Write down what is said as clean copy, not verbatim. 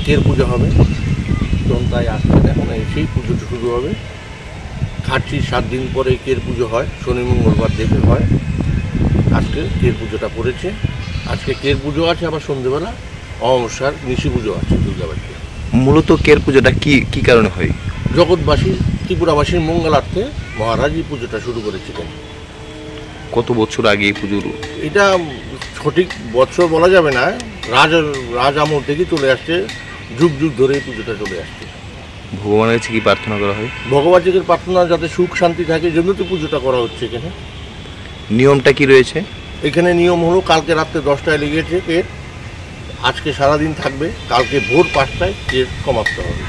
কের পুজো হবে, তাই আসতে এখন সেই পুজোটা শুরু হবে। খাটছি 7 দিন পরে কের পুজো হয়, শনি মঙ্গলবার দেখে হয়। আজকে কের পুজোটা পড়েছে। আজকে কের পুজো আছে, আবার সন্ধ্যেবেলা অমাবস্যার নিশি পুজো আছে দুর্গাবাড়িতে। মূলত কের পুজোটা কি কারণে হয়? জগৎবাসী ত্রিপুরাবাসীর মঙ্গলার্থে মহারাজ এই পুজোটা শুরু করেছিলেন। কত বছর আগে এই পুজোর? এটা সঠিক বছর বলা যাবে না, রাজ আমল থেকে চলে আসছে, যুগ যুগ ধরে এই পুজোটা চলে আসছে। ভগবানের কাছে কি প্রার্থনা করা হয়? ভগবানের প্রার্থনা যাতে সুখ শান্তি থাকে, জন্য তো পুজোটা করা হচ্ছে। এখানে নিয়মটা কি রয়েছে? এখানে নিয়ম হলো, কালকে রাত্রে 10টায় লেগেছে কের, আজকে সারাদিন থাকবে, কালকে ভোর 5টায় কের সমাপ্ত হবে।